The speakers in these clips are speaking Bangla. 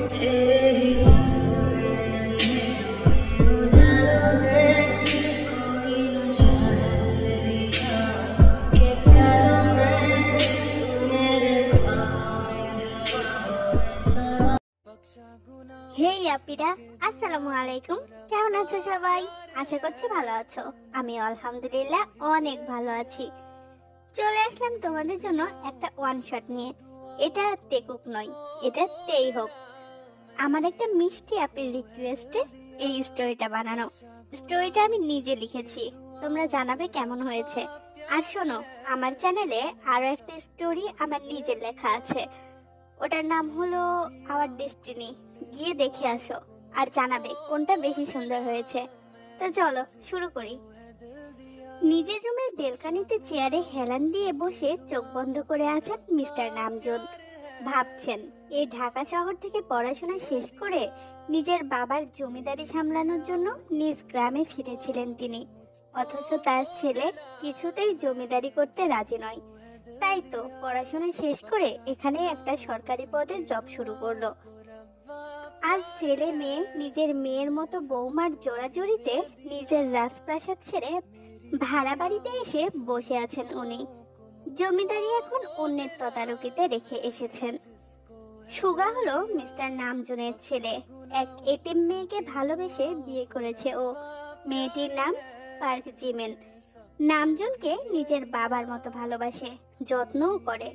হেই আপিরা, আসসালামু আলাইকুম। কেমন আছো সবাই? আশা করছি ভালো আছো। আমি আলহামদুলিল্লাহ অনেক ভালো আছি। চলে আসলাম তোমাদের জন্য একটা ওয়ান শট নিয়ে। এটা টেকুক নয়, এটা তেই হোক। আমার একটা মিষ্টি আপির রিকোয়েস্টে এই স্টোরিটা বানানো। স্টোরিটা আমি নিজে লিখেছি, তোমরা জানাবে কেমন হয়েছে। আর শোনো, আমার চ্যানেলে আরো একটা স্টোরি আমার নিজের লেখা আছে, ওটার নাম হলো আওয়ার ডেস্টিনি। গিয়ে দেখে আসো আর জানাবে কোনটা বেশি সুন্দর হয়েছে। তো চলো শুরু করি। নিজের রুমের বেলকানিতে চেয়ারে হেলান দিয়ে বসে চোখ বন্ধ করে আছেন মিস্টার নামজুন। ভাবছেন, এই ঢাকা শহর থেকে পড়াশোনা শেষ করে নিজের বাবার জমিদারি সামলানোর জন্য নিজ গ্রামে ফিরেছিলেন তিনি। অথচ তার ছেলে কিছুতেই জমিদারি করতে রাজি নয়। তাই তো পড়াশোনা শেষ করে এখানে একটা সরকারি পদের জব শুরু করলো। আজ ছেলে মেয়ে নিজের মেয়ের মতো বৌমার জোড়াজুড়িতে নিজের রাজপ্রাসাদ ছেড়ে ভাড়া বাড়িতে এসে বসে আছেন উনি। জমিদারি এখন অন্যের তদারকিতে রেখে এসেছেন। সুগা হলো মিস্টার নামজুনের ছেলে। এক এতিম মেয়েকে ভালোবেসে বিয়ে করেছে ও। মেয়েটির নাম পার্ক জিমেন। নামজুনকে নিজের বাবার মতো ভালোবাসে, যত্নও করে।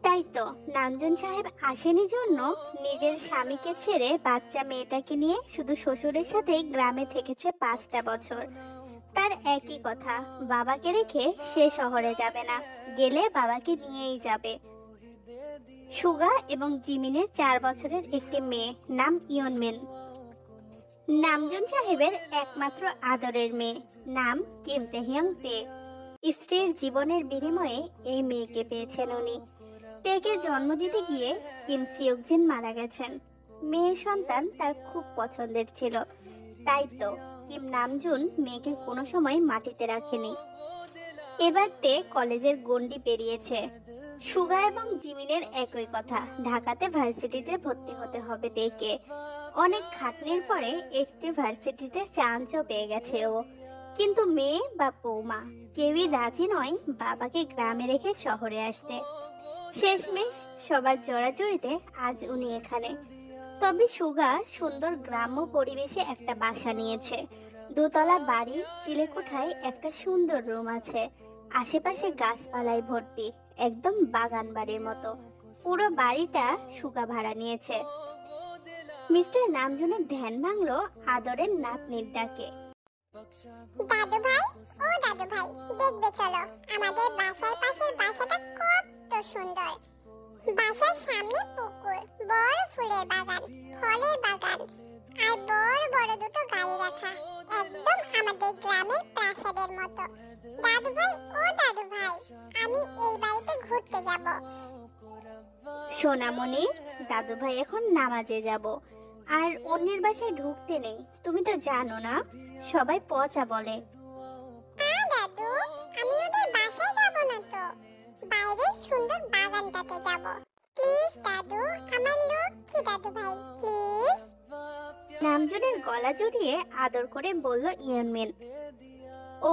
তাই তো নামজুন সাহেব আসেনি জন্য নিজের স্বামীকে ছেড়ে বাচ্চা মেয়েটাকে নিয়ে শুধু শ্বশুরের সাথে গ্রামে থেকেছে 5টা বছর। তার একই কথা, বাবাকে রেখে সে শহরে যাবে না, গেলে বাবাকে নিয়েই যাবে। সুগা এবং জিমিনের 4 বছরের একটি মেয়ে, নাম ইয়নমেন। নামজুন সাহেবের একমাত্র আদরের মেয়ে, নাম কিম তেহিয়ং তে। স্ত্রীর জীবনের বিনিময়ে এই মেয়েকে পেয়েছেন উনি। তেকে জন্ম দিতে গিয়ে কিম সিওকজিন মারা গেছেন। মেয়ে সন্তান তার খুব পছন্দের ছিল, তাই তো কিম নামজুন মেয়েকে কোনো সময় মাটিতে রাখেনি। এবার তে কলেজের গণ্ডি পেরিয়েছে। সুগা এবং জিমিনের একই কথা, ঢাকাতে ভার্সিটিতে ভর্তি হতে হবে তেকে। অনেক খাটনির পরে একটি ভার্সিটিতে চান্সও পেয়ে গেছে ও। কিন্তু মেয়ে বা বৌমা কেউই রাজি নয় বাবাকে গ্রামে রেখে শহরে আসতে। শেষমেশ সবার জোড়াজুড়িতে আজ উনি এখানে। তবে সুগা সুন্দর গ্রাম্য পরিবেশে একটা বাসা নিয়েছে। 2তলা বাড়ি, চিলেকোঠায় একটা সুন্দর রুম আছে। আশেপাশে গাছপালায় ভর্তি, একদম বাগান বাড়ির মতো। পুরো বাড়িটা সুগা ভাড়া নিয়েছে। মিস্টার নামজুনের ধ্যান ভাঙলো আদরের নাতনির ডাকে। দাদু ভাই, ও দাদু ভাই, দেখবে চলো আমাদের বাসার পাশের বাসাটা কত সুন্দর। বাসার সামনে পুকুর, বড় ফুলের বাগান, ফলের বাগান, আর বড় বড় দুটো গাড়ি রাখা, একদম আমাদের গ্রামের প্রাসাদের মতো। দাদু ভাই, ও দাদু ভাই, আমি এই বাড়িতে ঘুরতে যাব। সোনামণি, দাদু ভাই এখন নামাজে যাব, আর অন্যের বাসায় ঢুকতে নেই। তুমি তো জানো না, সবাই পচা বলে। দাদু, আমি ওদের বাসায় যাব না তো, বাইরের সুন্দর বাগানটাতে যাব। প্লিজ দাদু, আমার লক্ষ্মী দাদু ভাই, প্লিজ। নামজুনের গলা জড়িয়ে আদর করে বলল ইয়ানমেন।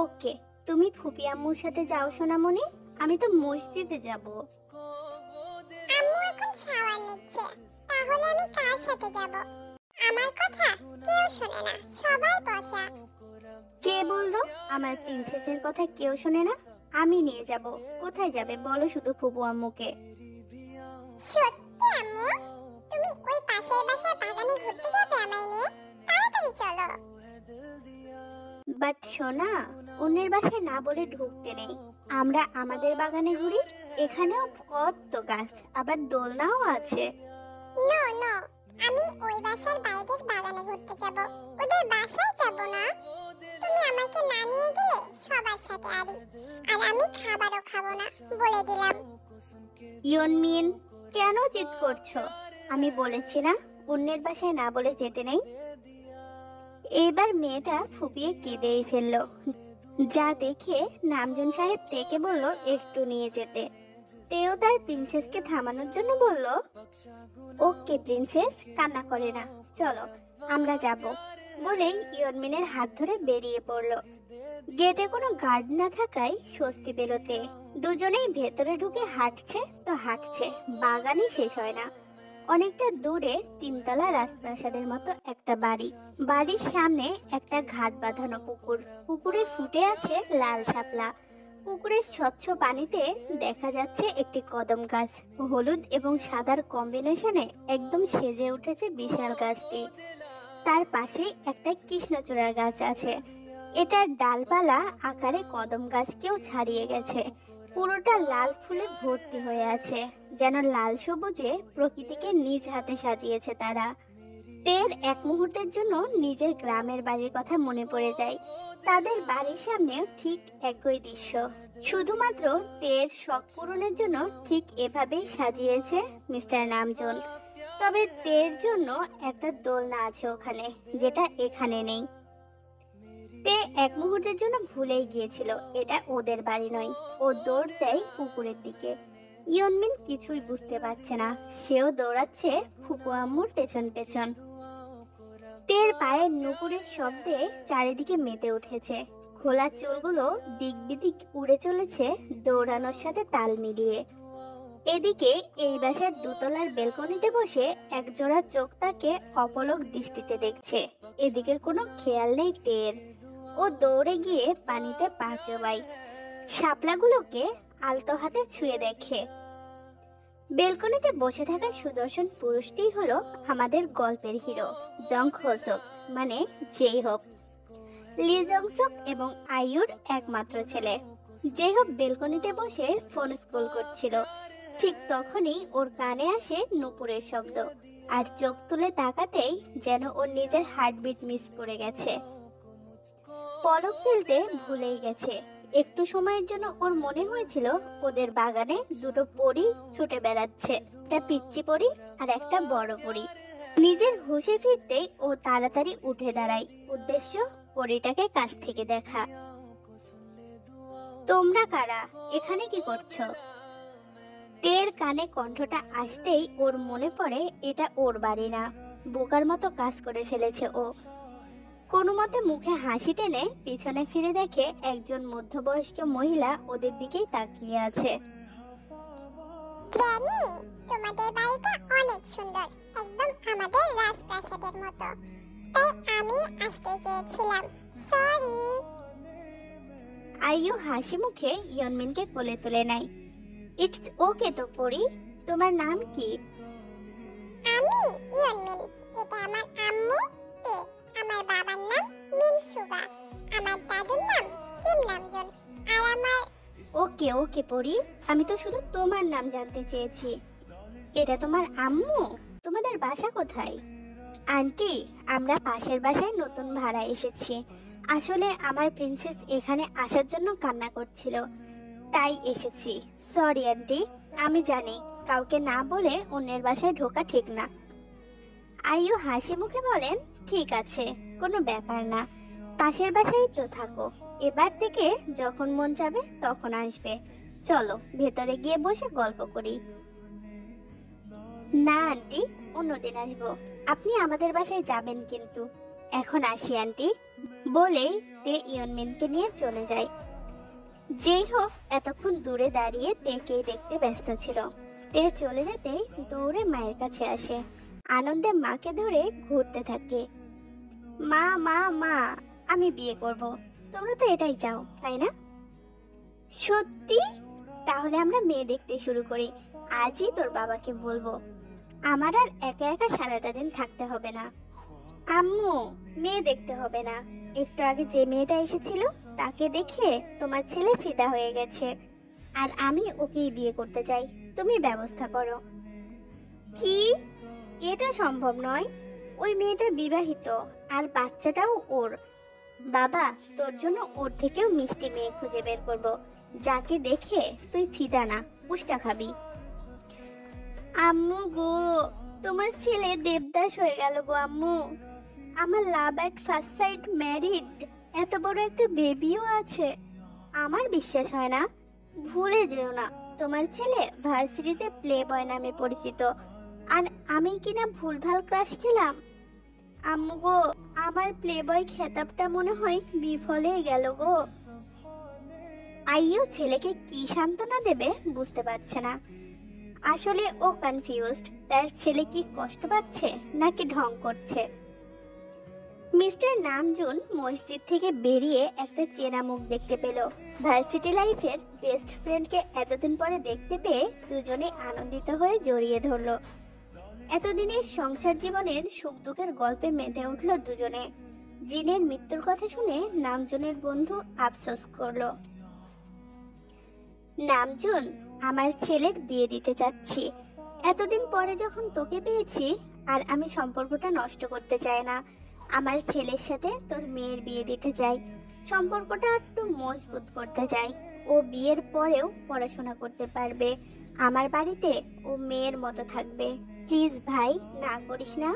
ওকে, তুমি ফুপি আম্মুর সাথে যাও সোনামণি, আমি তো মসজিদে যাব। আম্মু এখন শাওয়ার নিচ্ছে, তাহলে আমি কার সাথে যাব? আমার কথা কেউ শোনে না, সবাই পচা। কে বললো আমার প্রিন্সেসের কথা কেউ শোনে না? আমি নিয়ে যাব। কোথায় যাবে বলো শুধু ফুপু আম্মুকে। সত্যি আম্মু? তুমি ওই পাশের বাসার বাগানে ঘুরতে যাবে আমায় নিয়ে? তাড়াতাড়ি চলো। বাট সোনা, অন্যের বাসায় না বলে ঢুকতে নেই। আমরা আমাদের বাগানে ঘুরি, এখানেও কত গাছ, আবার দোলনাও আছে। নো নো, আমি ওই বাসার বাইরের বাগানে ঘুরতে যাব, ওদের বাসায় যাব না। তুমি আমাকে না নিয়ে গেলে সবার সাথে আড়ি, আর আমি খাবারও খাবো না, বলে দিলাম। ইয়নমিন, কেন জিদ করছো? আমি বলেছি না অন্যের বাসায় না বলে যেতে নেই। এবার মেয়েটা ফুপিয়ে কেঁদেই ফেললো। যা দেখে নামজুন সাহেব তেকে বলল একটু নিয়ে যেতে। তেও তার প্রিন্সেসকে থামানোর জন্য বলল, ওকে প্রিন্সেস, কান্না করে না, চলো আমরা যাব। বলেই ইয়নমিনের হাত ধরে বেরিয়ে পড়লো। গেটে কোনো গার্ড না থাকায় স্বস্তি পেল তে। দুজনেই ভেতরে ঢুকে হাঁটছে তো হাঁটছে, বাগানই শেষ হয় না। অনেকটা দূরে তিনতলা রাজপ্রাসাদের মতো একটা বাড়ি। বাড়ির সামনে একটা ঘাট বাঁধানো পুকুর। পুকুরে ফুটে আছে লাল শাপলা। পুকুরের স্বচ্ছ পানিতে দেখা যাচ্ছে একটি কদম গাছ। হলুদ এবং সাদার কম্বিনেশনে একদম সেজে উঠেছে বিশাল গাছটি। তার পাশেই একটা কৃষ্ণচূড়া গাছ আছে। এটার ডালপালা আকারে কদম গাছকেও ছাড়িয়ে গেছে। পুরোটা লাল ফুলে ভর্তি হয়ে আছে, যেন লাল সবুজে প্রকৃতিকে নিজ হাতে সাজিয়েছে তারা। তের এক মুহূর্তের জন্য নিজের গ্রামের বাড়ির কথা মনে পড়ে যায়। তাদের বাড়ির সামনে ঠিক একই দৃশ্য, শুধুমাত্র তের শখ পূরণের জন্য ঠিক এভাবেই সাজিয়েছে মিস্টার নামজন। তবে তের জন্য একটা দোলনা আছে ওখানে, যেটা এখানে নেই। তে এক মুহূর্তের জন্য ভুলেই গিয়েছিল এটা ওদের বাড়ি নয়। ও দৌড় দেয় পুকুরের দিকে। ইয়নমিন কিছুই বুঝতে পারছে না, সেও দৌড়াচ্ছে ফুপু আম্মুর পেছন পেছন। তের পায়ের নুপুরের শব্দে চারিদিকে মেতে উঠেছে। খোলা চুলগুলো দিক বিদিক উড়ে চলেছে দৌড়ানোর সাথে তাল মিলিয়ে। এদিকে এই বাসার দোতলার বেলকনিতে বসে একজোড়া চোখ তাকে অপলক দৃষ্টিতে দেখছে। এদিকে কোনো খেয়াল নেই তের। ও দৌড়ে গিয়ে পানিতে পা চোবায়, শাপলাগুলোকে আলতো হাতে ছুঁয়ে দেখে। বেলকনিতে বসে থাকা সুদর্শন পুরুষটি হলো আমাদের গল্পের হিরো জং হোসক, মানে যেই হোক, লি জংসক এবং আইয়ুর একমাত্র ছেলে। যেই হোক বেলকনিতে বসে ফোন স্ক্রল করছিল। ঠিক তখনই ওর কানে আসে নূপুরের শব্দ, আর চোখ তুলে তাকাতেই যেন ওর নিজের হার্টবিট মিস করে গেছে। পলক ফেলতে ভুলেই গেছে। একটু সময়ের জন্য ওর মনে হয়েছিল ওদের বাগানে দুটো পরী ছুটে বেড়াচ্ছে, একটা পিচ্চি পরী আর একটা বড় পরী। নিজের হুঁশে ফিরতেই ও তাড়াতাড়ি উঠে দাঁড়ায়, উদ্দেশ্য পরীটাকে কাছ থেকে দেখা। তোমরা কারা, এখানে কি করছো? তের কানে কণ্ঠটা আসতেই ওর মনে পড়ে এটা ওর বাড়ি না। বোকার মতো কাজ করে ফেলেছে ও। কোনো মতে মুখে হাসি টেনে পিছনে ফিরে দেখে একজন মধ্যবয়স্ক মহিলা ওদের দিকেই তাকিয়ে আছে। গ্র্যানি, তোমাদের বাড়িটা অনেক সুন্দর, একদম আমাদের রাজপ্রাসাদের মতো। তাই আমি আসতে চেয়েছিলাম, সরি। আইয়ু হাসি মুখে ইয়নমিনকে কোলে তুলে নেয়। ইটস ওকে তো পরি, তোমার নাম কি? আমি ইয়নমিন, এটা আমার আম্মু তে, আমার বাবার নাম মিনসুগা, আমার দাদুর নাম কিম নামজন, আর আমার ওকে ওকে পরি, আমি তো শুধু তোমার নাম জানতে চেয়েছি। এটা তোমার আম্মু? তোমাদের বাসা কোথায়? আন্টি, আমরা পাশের বাসায় নতুন ভাড়া এসেছি। আসলে আমার প্রিন্সেস এখানে আসার জন্য কান্না করছিল, তাই এসেছি। সরি আন্টি, আমি জানি কাউকে না বলে অন্যের বাসায় ঢোকা ঠিক না। আইয়ু হাসি মুখে বলেন, ঠিক আছে, কোনো ব্যাপার না, পাশের বাসায় তো থাকো। এবার থেকে যখন মন চাবে তখন আসবে। চলো ভেতরে গিয়ে বসে গল্প করি। না আন্টি, অন্যদিন আসবো, আপনি আমাদের বাসায় যাবেন কিন্তু। এখন আসি আন্টি, বলেই তে ইয়নমিনকে নিয়ে চলে যায়। যেই হোক এতক্ষণ দূরে দাঁড়িয়ে তেকেই দেখতে ব্যস্ত ছিল। তে চলে যেতে দৌড়ে মায়ের কাছে আসে, আনন্দে মাকে ধরে ঘুরতে থাকে। মা মা মা, আমি বিয়ে করব, তোমরা তো এটাই চাও তাই না? সত্যি? তাহলে আমরা মেয়ে দেখতে শুরু করি। আজই তোর বাবাকে বলবো। আমার আর একা একা সারাটা দিন থাকতে হবে না। আম্মু, মেয়ে দেখতে হবে না, একটু আগে যে মেয়েটা এসেছিল তাকে দেখে তোমার ছেলে ফিদা হয়ে গেছে, আর আমি ওকেই বিয়ে করতে চাই। তুমি ব্যবস্থা করো। কি? এটা সম্ভব নয়। ওই মেয়েটা বিবাহিত, আর বাচ্চাটাও ওর। বাবা, তোর জন্য ওর থেকেও মিষ্টি মেয়ে খুঁজে বের করব, যাকে দেখে তুই ফিদা না উষ্টা খাবি। আম্মু গো, তোমার ছেলে দেবদাস হয়ে গেল গো আম্মু। আমার লাভ এট ফার্স্ট সাইট ম্যারিড, এত বড় একটা বেবিও আছে। আমার বিশ্বাস হয় না, ভুলে যেও না, তোমার ছেলে ভার্সিটিতে প্লে বয় নামে পরিচিত, আর আমি কিনা ভুলভাল ক্রাশ খেলাম। আম্মু গো, আমার প্লে বয় খেতাবটা মনে হয় বিফলেই গেল গো। আইও ছেলেকে কি সান্ত্বনা দেবে বুঝতে পারছে না। আসলে ও কনফিউজড, তার ছেলে কি কষ্ট পাচ্ছে নাকি ঢং করছে। মিস্টার নামজুন মসজিদ থেকে বেরিয়ে একটা চেনা মুখ দেখতে পেল। ভার্সিটি লাইফের বেস্ট ফ্রেন্ডকে এতদিন পরে দেখতে পেয়ে দুজনে আনন্দিত হয়ে জড়িয়ে ধরল। এতদিনের সংসার জীবনের সুখ দুঃখের গল্পে মেতে উঠল দুজনে। জিনের মৃত্যুর কথা শুনে নামজুনের বন্ধু আফসোস করলো। নামজুন, আমার ছেলের বিয়ে দিতে চাচ্ছি। এতদিন পরে যখন তোকে পেয়েছি, আর আমি সম্পর্কটা নষ্ট করতে চাই না। আমার ছেলের সাথে তোর মেয়ের বিয়ে দিতে চাই, সম্পর্কটা একটু মজবুত করতে চাই। ও বিয়ের পরেও পড়াশোনা করতে পারবে, আমার বাড়িতে ও মেয়ের মতো থাকবে। প্লিজ ভাই, না করিস না।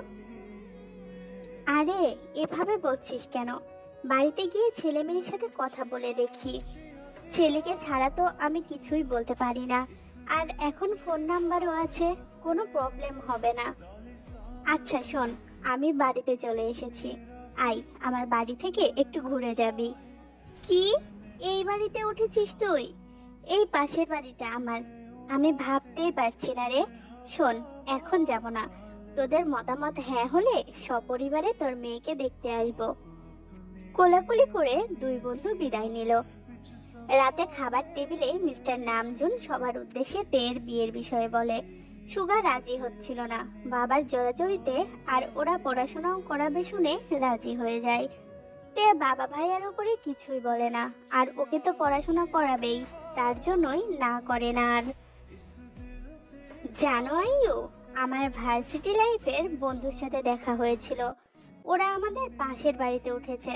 আরে এভাবে বলছিস কেন? বাড়িতে গিয়ে ছেলে মেয়ের সাথে কথা বলে দেখি। ছেলেকে ছাড়া তো আমি কিছুই বলতে পারি না, আর এখন ফোন নাম্বারও আছে, কোনো প্রবলেম হবে না। আচ্ছা শোন, আমি বাড়িতে চলে এসেছি, আই আমার বাড়ি থেকে একটু ঘুরে যাবি। কি, এই বাড়িতে উঠেছিস তুই? এই পাশের বাড়িটা আমার। আমি ভাবতেই পারছি না রে। শোন, এখন যাব না, তোদের মতামত হ্যাঁ হলে সপরিবারে তোর মেয়েকে দেখতে আসবো। কোলাকুলি করে দুই বন্ধু বিদায় নিল। রাতে খাবার টেবিলে মিস্টার নামজুন সবার উদ্দেশ্যে তের বিয়ের বিষয়ে বলে। সুগা রাজি হচ্ছিল না বাবার জোরাজোরিতে, আর ওরা পড়াশোনাও করাবে শুনে রাজি হয়ে যায়। তে বাবা ভাইয়ের উপরে কিছুই বলে না, আর ওকে তো পড়াশোনা করাবেই, তার জন্যই না করে না। আর জানো আইয়ু, আমার ভার্সিটি লাইফের বন্ধুর সাথে দেখা হয়েছিল। ওরা আমাদের পাশের বাড়িতে উঠেছে।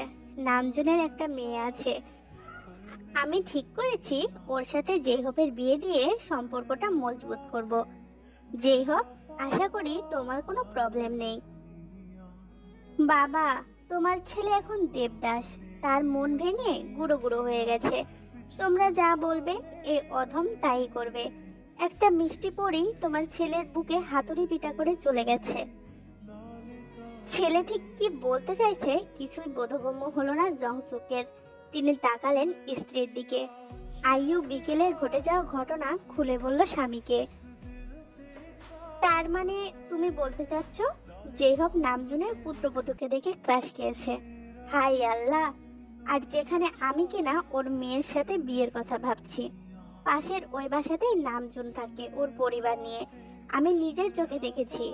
নামজুনের একটা মেয়ে আছে। আমি ঠিক করেছি ওর সাথে জেইহবের বিয়ে দিয়ে সম্পর্কটা মজবুত করব। জেইহব, আশা করি তোমার কোনো প্রবলেম নেই। বাবা, তোমার ছেলে এখন দেবদাস, তার মন ভেঙে গুঁড়ো গুঁড়ো হয়ে গেছে। তোমরা যা বলবে এ অধম তাই করবে। একটা মিষ্টি পরেই তোমার ছেলের বুকে হাতুড়ি পিটা করে চলে গেছে। ছেলে ঠিক কি বলতে চাইছে কিছুই বোধগম্য হলো না জংসুকের। তিনি তাকালেন স্ত্রীর দিকে। আইয়ু বিকেলের ঘটে যাওয়া ঘটনা খুলে বলল স্বামীকে। তার মানে তুমি বলতে চাচ্ছ জেইহব নামজুনের পুত্রবধূকে দেখে ক্রাশ খেয়েছে? হাই আল্লাহ! আর যেখানে আমি কিনা ওর মেয়ের সাথে বিয়ের কথা ভাবছি। পাশের ওই বাসাতেই নামজুন থাকে ওর পরিবার নিয়ে, আমি নিজের চোখে দেখেছি।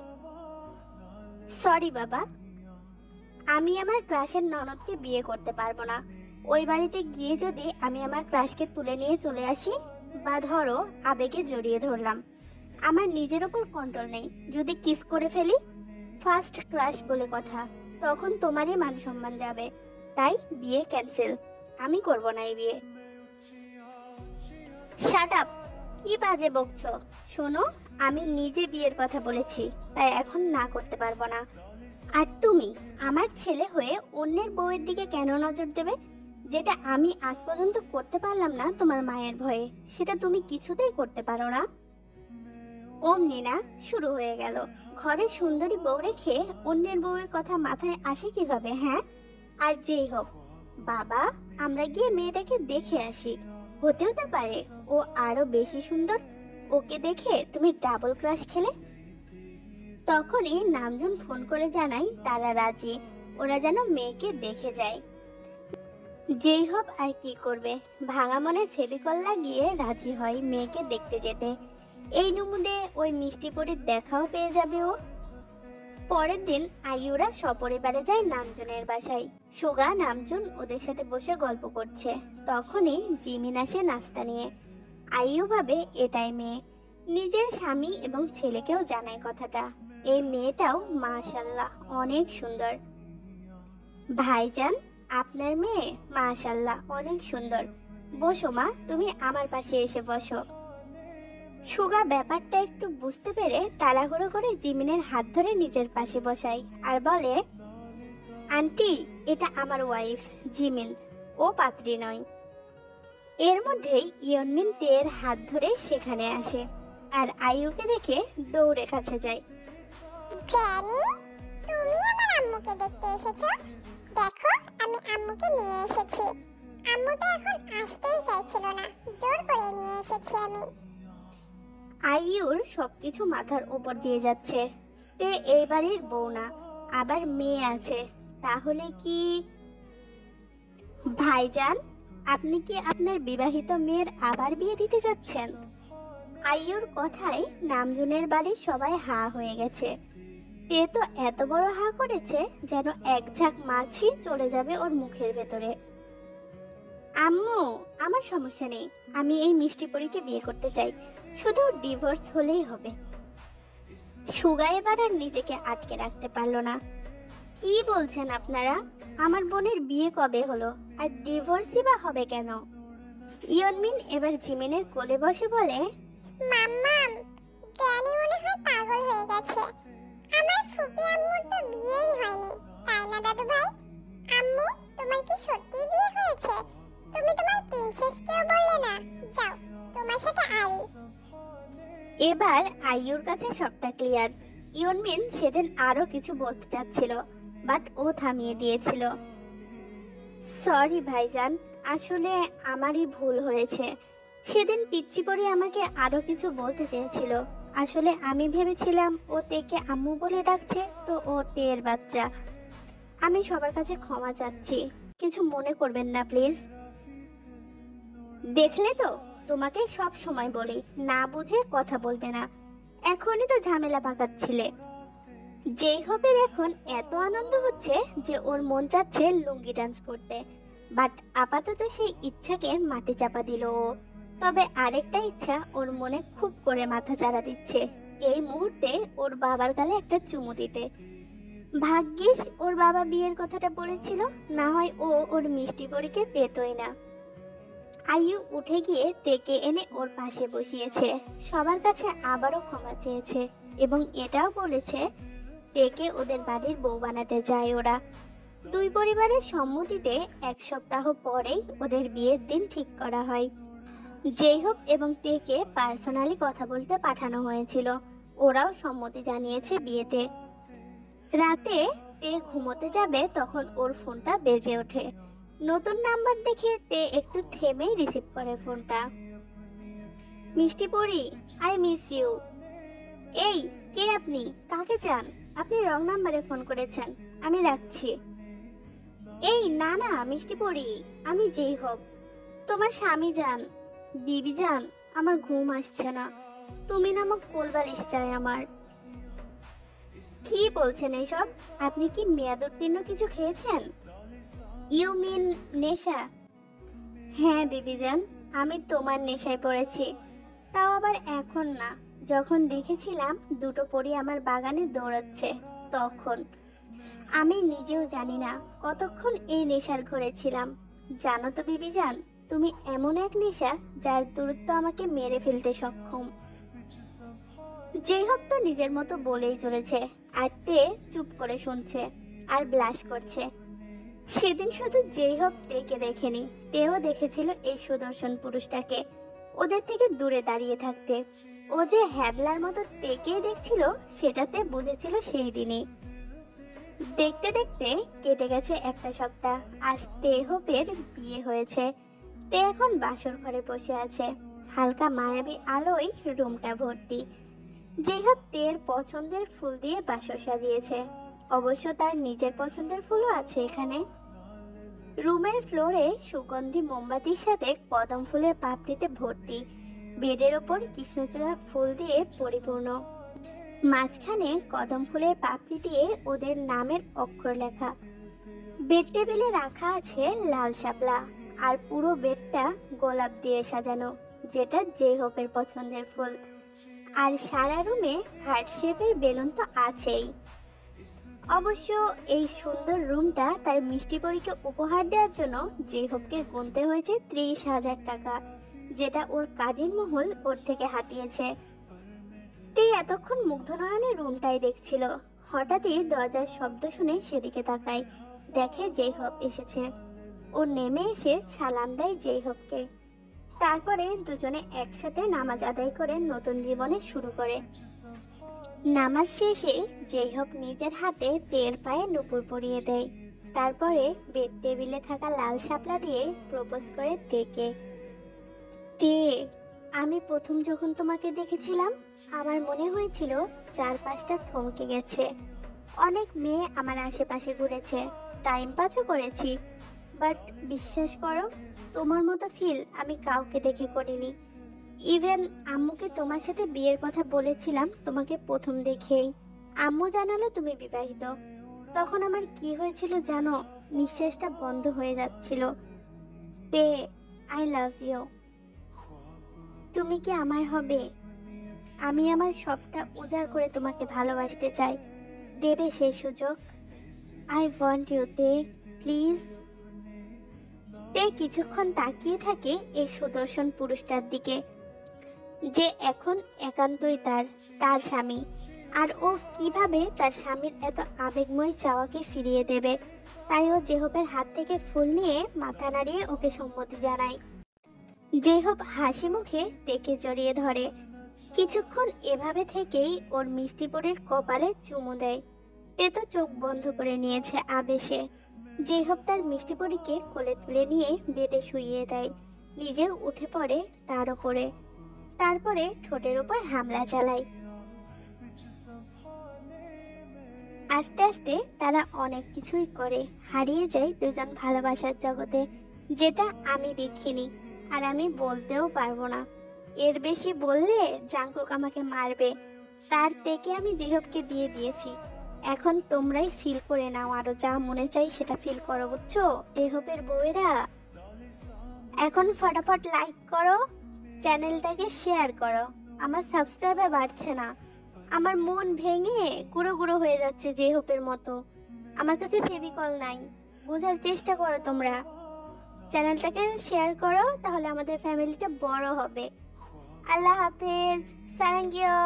সরি বাবা, আমি আমার ক্রাশের ননদকে বিয়ে করতে পারবো না। ওই বাড়িতে গিয়ে যদি আমি আমার ক্রাশকে তুলে নিয়ে চলে আসি, বা ধরো আবেগে জড়িয়ে ধরলাম, আমার নিজের ওপর কন্ট্রোল নেই, যদি কিস করে ফেলি, ফার্স্ট ক্রাশ বলে কথা, তখন তোমারই মান সম্মান যাবে। তাই বিয়ে ক্যান্সেল, আমি করব না এই বিয়ে। Shut up! কি বাজে বকছো? শোনো, আমি নিজে বিয়ের কথা বলেছি, তাই এখন না করতে পারবো না। আর তুমি আমার ছেলে হয়ে অন্যের বউয়ের দিকে কেন নজর দেবে? যেটা আমি আজ পর্যন্ত করতে পারলাম না তোমার মায়ের ভয়ে, সেটা তুমি কিছুতেই করতে পারো না। অমনি না শুরু হয়ে গেল। ঘরে সুন্দরী বউ রেখে অন্যের বউয়ের কথা মাথায় আসে কিভাবে, হ্যাঁ? আর যেই হোক বাবা, আমরা গিয়ে মেয়েটাকে দেখে আসি, হতে হতে পারে ও আরো বেশি সুন্দর। ওকে দেখে তুমি ডাবল ক্রাশ খেলে। তখনই নামজুন ফোন করে জানাই তারা রাজি, ওরা যেন মেয়েকে দেখে যায়। যেই হোক আর কি করবে, ভাঙা মনে ফেভিকল লাগিয়ে রাজি হয় মেয়েকে দেখতে যেতে। এই নমুদে ওই মিষ্টি পরীর দেখাও পেয়ে যাবে ও। পরের দিন আইয়ুরা সপরিবারে যায় নামজুনের বাসায়। সুগা নামজুন ওদের সাথে বসে গল্প করছে, তখনই জিমিন আসে নাস্তা নিয়ে। আইয়ু ভাবে এটাই মেয়ে, নিজের স্বামী এবং ছেলেকেও জানায় কথাটা। এই মেয়েটাও মাশাআল্লাহ অনেক সুন্দর। ভাইজান, আপনার মেয়ে মাশাআল্লাহ অনেক সুন্দর। বসো মা, তুমি আমার পাশে এসে বসো। সুগা ব্যাপারটা একটু বুঝতে পেরে তাড়াহুড়ো করে জিমিনের হাত ধরে নিজের পাশে বসায় আর বলে, আন্টি, এটা আমার ওয়াইফ জিমিন, ও পাত্রী নয়। এর মধ্যেই ইয়নমিন তের হাত ধরে সেখানে আসে আর আইয়ুকে দেখে দৌড়ে কাছে যায়। ড্যানি, তুমি আমার আম্মুকে দেখতে এসেছো? দেখো, আমি আম্মুকে নিয়ে এসেছি। আম্মু তো এখন আসতেই চাইছিল না, জোর করে নিয়ে এসেছি আমি। আইয়ুর সবকিছু মাথার উপর দিয়ে যাচ্ছে। তে এই বাড়ির বউ না, আবার মেয়ে আছে, তাহলে কি? ভাইজান, আপনি কি আপনার বিবাহিত মেয়ের আবার বিয়ে দিতে যাচ্ছেন? আইয়ুর কথায় নামজনের বাড়ির সবাই হা হয়ে গেছে। তে তো এত বড় হা করেছে যেন এক ঝাঁক মাছি চলে যাবে ওর মুখের ভেতরে। আম্মু, আমার সমস্যা নেই, আমি এই মিষ্টি পরীকে বিয়ে করতে চাই, শুধু ডিভোর্স হলেই হবে। সুগা এবার আর নিজেকে আটকে রাখতে পারলো না। কি বলছেন আপনারা? আমার বোনের বিয়ে কবে হলো, আর ডিভোর্সই বা হবে কেন? ইয়নমিন এবার জিমিনের কোলে বসে বলে, মাম্মাম, ড্যানি মনে হয় পাগল হয়ে গেছে। আমার ফুপি আম্মুর তো বিয়েই হয়নি, তাই না দাদু ভাই? আম্মু, তোমার কি সত্যি বিয়ে হয়েছে? তুমি তোমার প্রিন্সেসকেও বললে না। যাও, তোমার সাথে আরি। এবার আইয়ুর কাছে সবটা ক্লিয়ার। ইয়নমিন সেদিন আরো কিছু বলতে চাচ্ছিল, বাট ও থামিয়ে দিয়েছিল। সরি ভাইজান, আসলে আমারই ভুল হয়েছে। সেদিন পিচ্চি পরি আমাকে আরো কিছু বলতে চেয়েছিল। আসলে আমি ভেবেছিলাম ও তেকে আম্মু বলে ডাকছে, তো ও তের বাচ্চা। আমি সবার কাছে ক্ষমা চাচ্ছি, কিছু মনে করবেন না প্লিজ। দেখলে তো, তোমাকে সব সময় বলি না বুঝে কথা বলবে না, এখনই তো ঝামেলা পাকাচ্ছিলে। যেই হবে এখন এত আনন্দ হচ্ছে যে ওর মন চাচ্ছে লুঙ্গি ডান্স করতে, বাট আপাতত সেই ইচ্ছাকে মাটি চাপা দিল ও। তবে আরেকটা ইচ্ছা ওর মনে খুব করে মাথা চাড়া দিচ্ছে, এই মুহূর্তে ওর বাবার গালে একটা চুমু দিতে। ভাগ্যিস ওর বাবা বিয়ের কথাটা বলেছিল, না হয় ও ওর মিষ্টি পরীকে পেতই না। আইয়ু উঠে গিয়ে তেকে এনে ওর পাশে বসিয়েছে, সবার কাছে আবারও ক্ষমা চেয়েছে এবং এটাও বলেছে তেকে ওদের বাড়ির বউ বানাতে চায় ওরা। দুই পরিবারের সম্মতিতে এক সপ্তাহ পরেই ওদের বিয়ের দিন ঠিক করা হয়। জেইহোপ এবং তেকে পার্সোনালি কথা বলতে পাঠানো হয়েছিল, ওরাও সম্মতি জানিয়েছে বিয়েতে। রাতে তে ঘুমোতে যাবে তখন ওর ফোনটা বেজে ওঠে। নতুন নাম্বার দেখে তে একটু থেমেই রিসিভ করে ফোনটা। মিষ্টি পরি, আই মিস ইউ। এই, কে আপনি? কাকে চান? আপনি রং নাম্বারে ফোন করেছেন, আমি রাখছি। এই না না মিষ্টি পরি, আমি যেই হোক তোমার স্বামী যান। বিবি যান, আমার ঘুম আসছে না, তুমি নামক কোলবালিশ চাই আমার। কি বলছেন এইসব? আপনি কি মেয়াদ উত্তীর্ণ কিছু খেয়েছেন? ইউ মিন নেশা? হ্যাঁ বিবি যান, আমি তোমার নেশায় পড়েছি, তাও আবার এখন না, যখন দেখেছিলাম দুটো পরী আমার বাগানে দৌড়াচ্ছে তখন। আমি নিজেও জানি না কতক্ষণ এই নেশার ঘরে ছিলাম। জানো তো বিবি যান, তুমি এমন এক নেশা যার দূরত্ব আমাকে মেরে ফেলতে সক্ষম। যেই হোক তো নিজের মতো বলেই চলেছে, আর তে চুপ করে শুনছে আর ব্লাশ করছে। সেদিন শুধু যেই হোক তেকে দেখেনি, তেও দেখেছিল এই সুদর্শন পুরুষটাকে ওদের থেকে দূরে দাঁড়িয়ে থাকতে। ও যে হ্যাবলার মতো তেকেই দেখছিল সেটাতে বুঝেছিল সেই দিনই। দেখতে দেখতে কেটে গেছে একটা সপ্তাহ। আজ তে হোপের বিয়ে হয়েছে। তে এখন বাসর ঘরে বসে আছে, হালকা মায়াবী আলোয় রুমটা ভর্তি। যেই হোক তের পছন্দের ফুল দিয়ে বাসর সাজিয়েছে, অবশ্য তার নিজের পছন্দের ফুলও আছে এখানে। রুমের ফ্লোরে সুগন্ধি মোমবাতির সাথে কদম ফুলের পাপড়িতে ভর্তি, বেডের ওপর কৃষ্ণচূড়া ফুল দিয়ে পরিপূর্ণ, মাঝখানে কদম ফুলের পাপড়ি দিয়ে ওদের নামের অক্ষর লেখা। বেড টেবিলে রাখা আছে লাল শাপলা, আর পুরো বেডটা গোলাপ দিয়ে সাজানো, যেটা জে হোপের পছন্দের ফুল। আর সারা রুমে হার্ট শেপের বেলুন তো আছেই। অবশ্য এই সুন্দর রুমটা তার মিষ্টি পরীকে উপহার দেওয়ার জন্য জে হোপকে গুনতে হয়েছে 30,000 টাকা, যেটা ওর কাজের মহল ওর থেকে হাতিয়েছে। তে এতক্ষণ মুগ্ধ নয়নে রুমটাই দেখছিল, হঠাৎই দরজার শব্দ শুনে সেদিকে তাকায়, দেখে জে হোপ এসেছে। ও নেমে এসে সালাম দেয় জে হোপকে। তারপরে দুজনে একসাথে নামাজ আদায় করে নতুন জীবনে শুরু করে। নামাজ শেষে যেই হোক নিজের হাতে তের পায়ে নুপুর পরিয়ে দেয়। তারপরে বেড টেবিলে থাকা লাল শাপলা দিয়ে প্রপোজ করে তেকে। তে, আমি প্রথম যখন তোমাকে দেখেছিলাম আমার মনে হয়েছিল চারপাশটা থমকে গেছে। অনেক মেয়ে আমার আশেপাশে ঘুরেছে, টাইম পাসও করেছি, বাট বিশ্বাস করো তোমার মতো ফিল আমি কাউকে দেখে করিনি। ইভেন আম্মুকে তোমার সাথে বিয়ের কথা বলেছিলাম তোমাকে প্রথম দেখেই। আম্মু জানালো তুমি বিবাহিত। তখন আমার কি হয়েছিল জানো? নিঃশ্বাসটা বন্ধ হয়ে যাচ্ছিল। তে, আই লাভ ইউ। তুমি কি আমার হবে? আমি আমার সবটা উজাড় করে তোমাকে ভালোবাসতে চাই। দেবে সেই সুযোগ? আই ওয়ান্ট ইউ তে, প্লিজ। তে কিছুক্ষণ তাকিয়ে থাকে এই সুদর্শন পুরুষটার দিকে, যে এখন একান্তই তার স্বামী। আর ও কিভাবে তার স্বামীর এত আবেগময় চাওয়াকে ফিরিয়ে দেবে। তাই ও জেহবের হাত থেকে ফুল নিয়ে মাথা নাড়িয়ে ওকে সম্মতি জানায়। জেহব হাসি মুখে তেকে জড়িয়ে ধরে। কিছুক্ষণ এভাবে থেকেই ওর মিষ্টিপুরের কপালে চুমু দেয়। তে তো চোখ বন্ধ করে নিয়েছে আবেশে। জেহব তার মিষ্টিপুরীকে কোলে তুলে নিয়ে বেডে শুইয়ে দেয়, নিজেও উঠে পড়ে তার উপরে। তারপরে ঠোঁটের উপর হামলা চালায়। আস্তে আস্তে তারা অনেক কিছুই করে, হারিয়ে যায় দুজন ভালোবাসার জগতে, যেটা আমি দেখিনি আর আমি বলতেও পারবো না। এর বেশি বললে জাঙ্কুক আমাকে মারবে। তার থেকে আমি জেহবকে দিয়ে দিয়েছি। এখন তোমরাই ফিল করে নাও, আরো যা মনে চাই সেটা ফিল করো, বুঝছো? জেহবের বউয়েরা এখন ফটাফট লাইক করো, চ্যানেলটাকে শেয়ার করো। আমার সাবস্ক্রাইবার বাড়ছে না, আমার মন ভেঙে গুঁড়ো গুঁড়ো হয়ে যাচ্ছে জেহবের মতো। আমার কাছে ফেভিকল নাই, বোঝার চেষ্টা করো তোমরা। চ্যানেলটাকে শেয়ার করো, তাহলে আমাদের ফ্যামিলিটা বড় হবে। আল্লাহ হাফেজ, সারাঙ্গিও।